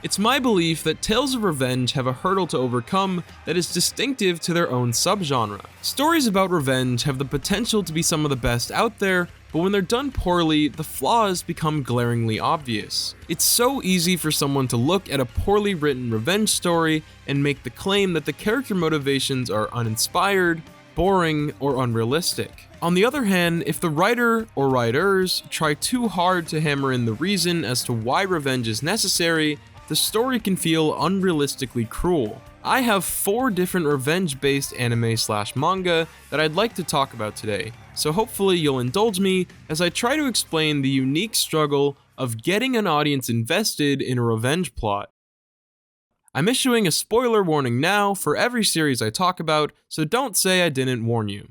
It's my belief that tales of revenge have a hurdle to overcome that is distinctive to their own subgenre. Stories about revenge have the potential to be some of the best out there, but when they're done poorly, the flaws become glaringly obvious. It's so easy for someone to look at a poorly written revenge story and make the claim that the character motivations are uninspired, boring, or unrealistic. On the other hand, if the writer or writers try too hard to hammer in the reason as to why revenge is necessary, the story can feel unrealistically cruel. I have 4 different revenge-based anime/manga that I'd like to talk about today, so hopefully you'll indulge me as I try to explain the unique struggle of getting an audience invested in a revenge plot. I'm issuing a spoiler warning now for every series I talk about, so don't say I didn't warn you.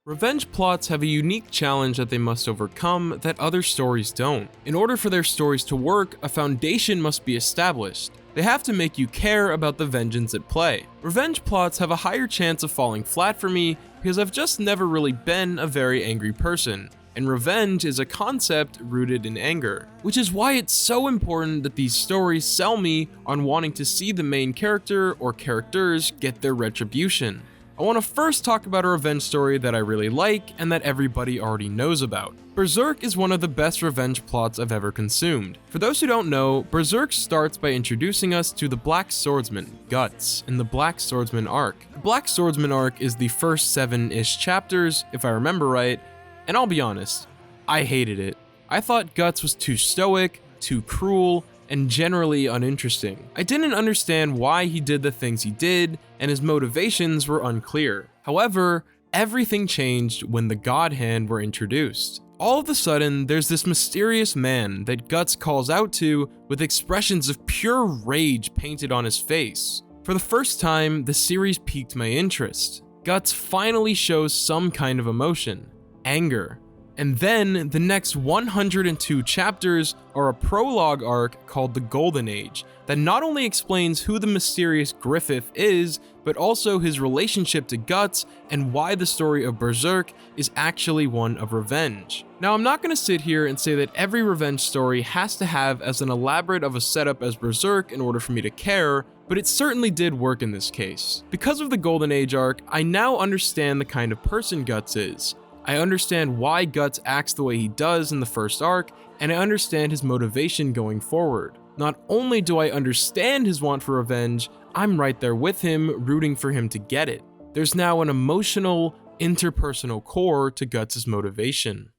Revenge plots have a unique challenge that they must overcome that other stories don't. In order for their stories to work, a foundation must be established. They have to make you care about the vengeance at play. Revenge plots have a higher chance of falling flat for me because I've just never really been a very angry person, and revenge is a concept rooted in anger, which is why it's so important that these stories sell me on wanting to see the main character or characters get their retribution. I want to first talk about a revenge story that I really like and that everybody already knows about. Berserk is one of the best revenge plots I've ever consumed. For those who don't know, Berserk starts by introducing us to the Black Swordsman, Guts, in the Black Swordsman arc. The Black Swordsman arc is the first 7-ish chapters, if I remember right, and I'll be honest, I hated it. I thought Guts was too stoic, too cruel, and generally uninteresting. I didn't understand why he did the things he did, and his motivations were unclear. However, everything changed when the God Hand were introduced. All of a sudden, there's this mysterious man that Guts calls out to with expressions of pure rage painted on his face. For the first time, the series piqued my interest. Guts finally shows some kind of emotion, anger. And then, the next 102 chapters are a prologue arc called the Golden Age that not only explains who the mysterious Griffith is, but also his relationship to Guts and why the story of Berserk is actually one of revenge. Now, I'm not going to sit here and say that every revenge story has to have as an elaborate of a setup as Berserk in order for me to care, but it certainly did work in this case. Because of the Golden Age arc, I now understand the kind of person Guts is. I understand why Guts acts the way he does in the first arc, and I understand his motivation going forward. Not only do I understand his want for revenge, I'm right there with him, rooting for him to get it. There's now an emotional, interpersonal core to Guts' motivation.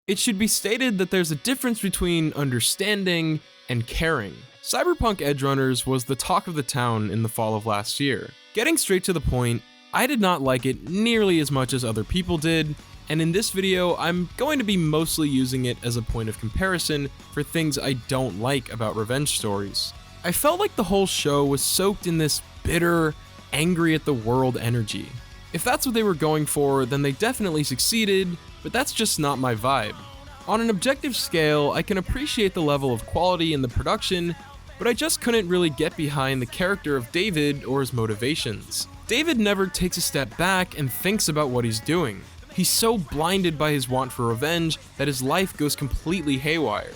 It should be stated that there's a difference between understanding and caring. Cyberpunk Edgerunners was the talk of the town in the fall of last year. Getting straight to the point, I did not like it nearly as much as other people did, and in this video, I'm going to be mostly using it as a point of comparison for things I don't like about revenge stories. I felt like the whole show was soaked in this bitter, angry at the world energy. If that's what they were going for, then they definitely succeeded, but that's just not my vibe. On an objective scale, I can appreciate the level of quality in the production, but I just couldn't really get behind the character of David or his motivations. David never takes a step back and thinks about what he's doing. He's so blinded by his want for revenge that his life goes completely haywire.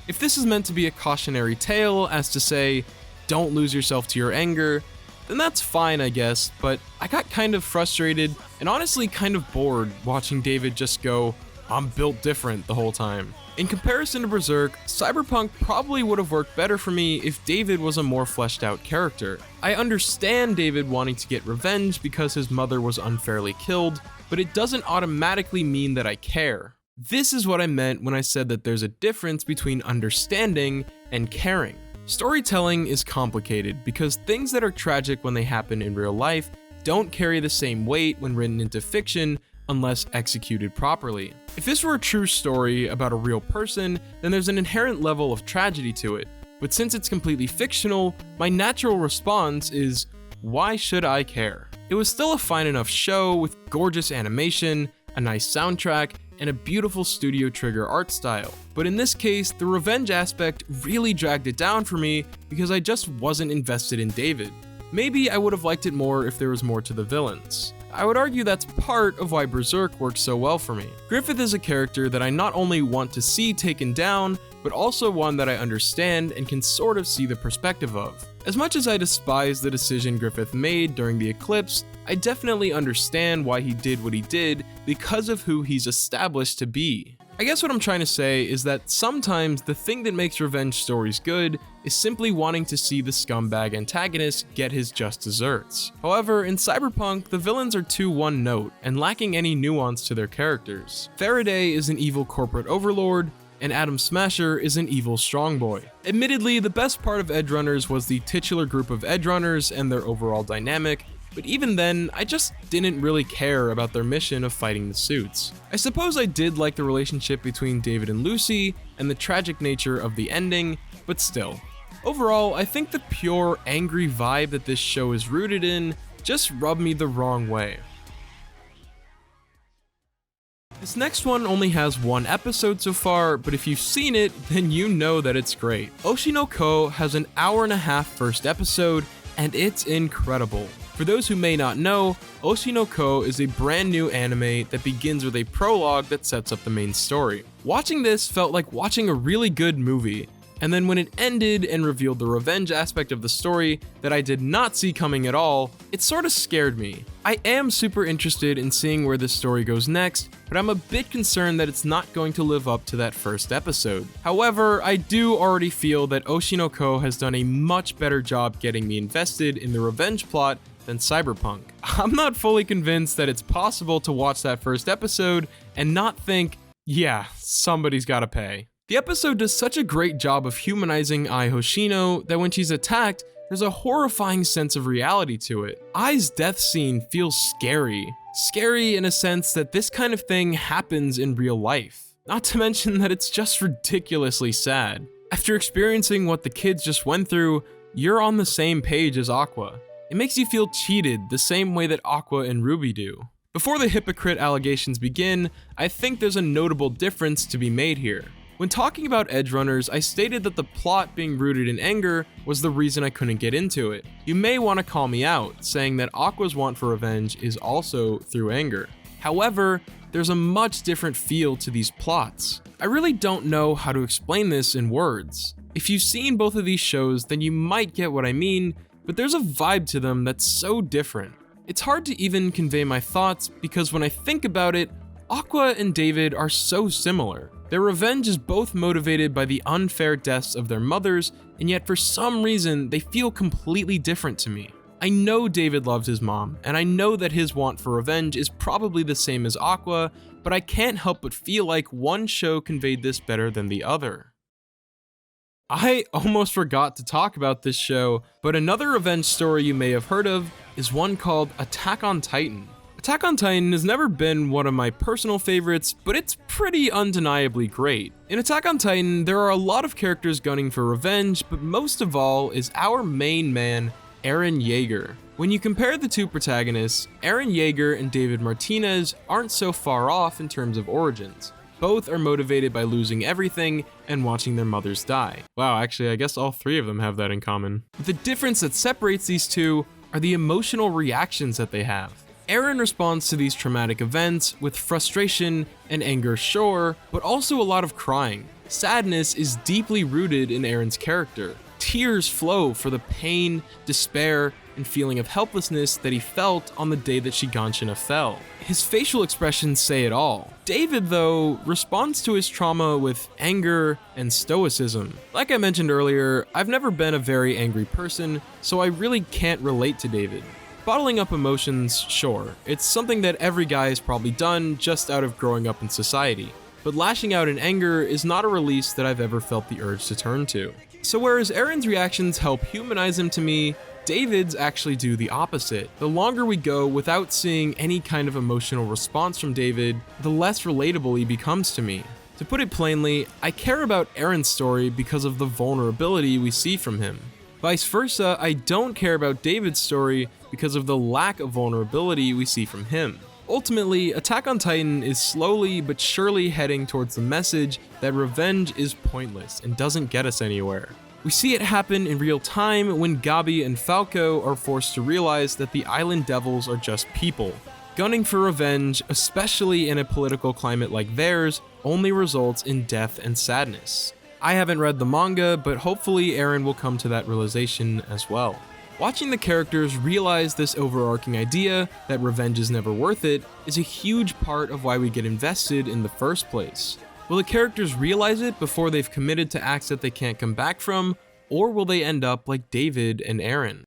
If this is meant to be a cautionary tale, as to say, don't lose yourself to your anger, then that's fine, I guess, but I got kind of frustrated and honestly kind of bored watching David just go, "I'm built different" the whole time. In comparison to Berserk, Cyberpunk probably would have worked better for me if David was a more fleshed out character. I understand David wanting to get revenge because his mother was unfairly killed, but it doesn't automatically mean that I care. This is what I meant when I said that there's a difference between understanding and caring. Storytelling is complicated because things that are tragic when they happen in real life don't carry the same weight when written into fiction unless executed properly. If this were a true story about a real person, then there's an inherent level of tragedy to it. But since it's completely fictional, my natural response is, why should I care? It was still a fine enough show with gorgeous animation, a nice soundtrack, and a beautiful Studio Trigger art style. But in this case, the revenge aspect really dragged it down for me because I just wasn't invested in David. Maybe I would have liked it more if there was more to the villains. I would argue that's part of why Berserk works so well for me. Griffith is a character that I not only want to see taken down, but also one that I understand and can sort of see the perspective of. As much as I despise the decision Griffith made during the eclipse, I definitely understand why he did what he did because of who he's established to be. I guess what I'm trying to say is that sometimes the thing that makes revenge stories good is simply wanting to see the scumbag antagonist get his just desserts. However, in Cyberpunk, the villains are too one-note and lacking any nuance to their characters. Faraday is an evil corporate overlord, and Atom Smasher is an evil strongboy. Admittedly, the best part of Edgerunners was the titular group of Edgerunners and their overall dynamic, but even then, I just didn't really care about their mission of fighting the suits. I suppose I did like the relationship between David and Lucy, and the tragic nature of the ending, but still. Overall, I think the pure, angry vibe that this show is rooted in just rubbed me the wrong way. This next one only has one episode so far, but if you've seen it, then you know that it's great. Oshi no Ko has an hour-and-a-half first episode, and it's incredible. For those who may not know, Oshi no Ko is a brand new anime that begins with a prologue that sets up the main story. Watching this felt like watching a really good movie, and then when it ended and revealed the revenge aspect of the story that I did not see coming at all, it sort of scared me. I am super interested in seeing where this story goes next, but I'm a bit concerned that it's not going to live up to that first episode. However, I do already feel that Oshi no Ko has done a much better job getting me invested in the revenge plot than Cyberpunk. I'm not fully convinced that it's possible to watch that first episode and not think, yeah, somebody's gotta pay. The episode does such a great job of humanizing Ai Hoshino that when she's attacked, there's a horrifying sense of reality to it. Ai's death scene feels scary. Scary in a sense that this kind of thing happens in real life. Not to mention that it's just ridiculously sad. After experiencing what the kids just went through, you're on the same page as Aqua. It makes you feel cheated the same way that Aqua and Ruby do. Before the hypocrite allegations begin, I think there's a notable difference to be made here. When talking about Edgerunners, I stated that the plot being rooted in anger was the reason I couldn't get into it. You may want to call me out, saying that Aqua's want for revenge is also through anger. However, there's a much different feel to these plots. I really don't know how to explain this in words. If you've seen both of these shows, then you might get what I mean, but there's a vibe to them that's so different. It's hard to even convey my thoughts because when I think about it, Aqua and David are so similar. Their revenge is both motivated by the unfair deaths of their mothers, and yet for some reason, they feel completely different to me. I know David loves his mom, and I know that his want for revenge is probably the same as Aqua, but I can't help but feel like one show conveyed this better than the other. I almost forgot to talk about this show, but another revenge story you may have heard of is one called Attack on Titan. Attack on Titan has never been one of my personal favorites, but it's pretty undeniably great. In Attack on Titan, there are a lot of characters gunning for revenge, but most of all is our main man, Eren Yeager. When you compare the two protagonists, Eren Yeager and David Martinez aren't so far off in terms of origins. Both are motivated by losing everything and watching their mothers die. Wow, actually, I guess all three of them have that in common. The difference that separates these two are the emotional reactions that they have. Eren responds to these traumatic events with frustration and anger, sure, but also a lot of crying. Sadness is deeply rooted in Eren's character. Tears flow for the pain, despair, and feeling of helplessness that he felt on the day that Shiganshina fell. His facial expressions say it all. David, though, responds to his trauma with anger and stoicism. Like I mentioned earlier, I've never been a very angry person, so I really can't relate to David. Bottling up emotions, sure, it's something that every guy has probably done just out of growing up in society. But lashing out in anger is not a release that I've ever felt the urge to turn to. So whereas Eren's reactions help humanize him to me, David's actually do the opposite. The longer we go without seeing any kind of emotional response from David, the less relatable he becomes to me. To put it plainly, I care about Eren's story because of the vulnerability we see from him. Vice versa, I don't care about David's story because of the lack of vulnerability we see from him. Ultimately, Attack on Titan is slowly but surely heading towards the message that revenge is pointless and doesn't get us anywhere. We see it happen in real time when Gabi and Falco are forced to realize that the island devils are just people. Gunning for revenge, especially in a political climate like theirs, only results in death and sadness. I haven't read the manga, but hopefully Eren will come to that realization as well. Watching the characters realize this overarching idea that revenge is never worth it is a huge part of why we get invested in the first place. Will the characters realize it before they've committed to acts that they can't come back from, or will they end up like David and Eren?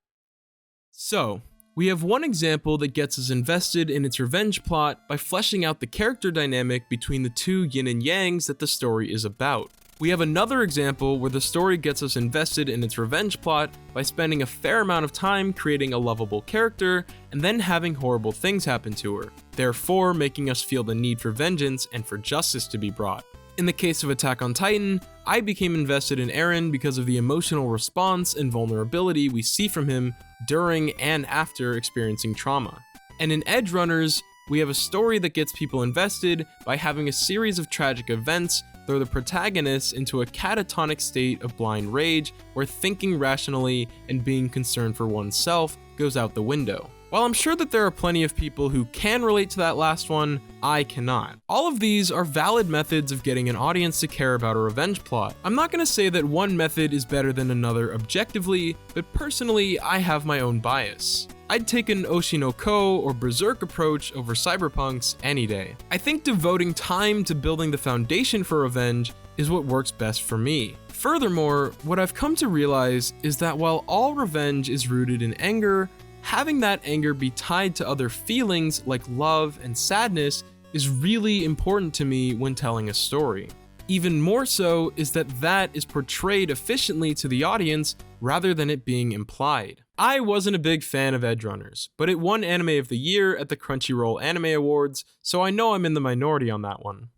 So, we have one example that gets us invested in its revenge plot by fleshing out the character dynamic between the two yin and yangs that the story is about. We have another example where the story gets us invested in its revenge plot by spending a fair amount of time creating a lovable character and then having horrible things happen to her, therefore making us feel the need for vengeance and for justice to be brought. In the case of Attack on Titan, I became invested in Eren because of the emotional response and vulnerability we see from him during and after experiencing trauma. And in Edgerunners, we have a story that gets people invested by having a series of tragic events throw the protagonists into a catatonic state of blind rage where thinking rationally and being concerned for oneself goes out the window. While I'm sure that there are plenty of people who can relate to that last one, I cannot. All of these are valid methods of getting an audience to care about a revenge plot. I'm not going to say that one method is better than another objectively, but personally, I have my own bias. I'd take an Oshi no Ko or Berserk approach over Cyberpunk's any day. I think devoting time to building the foundation for revenge is what works best for me. Furthermore, what I've come to realize is that while all revenge is rooted in anger, having that anger be tied to other feelings like love and sadness is really important to me when telling a story. Even more so is that is portrayed efficiently to the audience rather than it being implied. I wasn't a big fan of Edgerunners, but it won Anime of the Year at the Crunchyroll Anime Awards, so I know I'm in the minority on that one.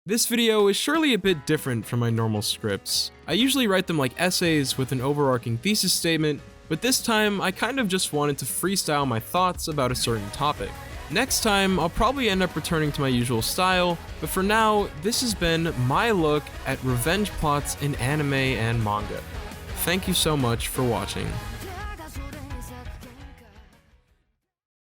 This video is surely a bit different from my normal scripts. I usually write them like essays with an overarching thesis statement, but this time I kind of just wanted to freestyle my thoughts about a certain topic. Next time, I'll probably end up returning to my usual style, but for now, this has been my look at revenge plots in anime and manga. Thank you so much for watching.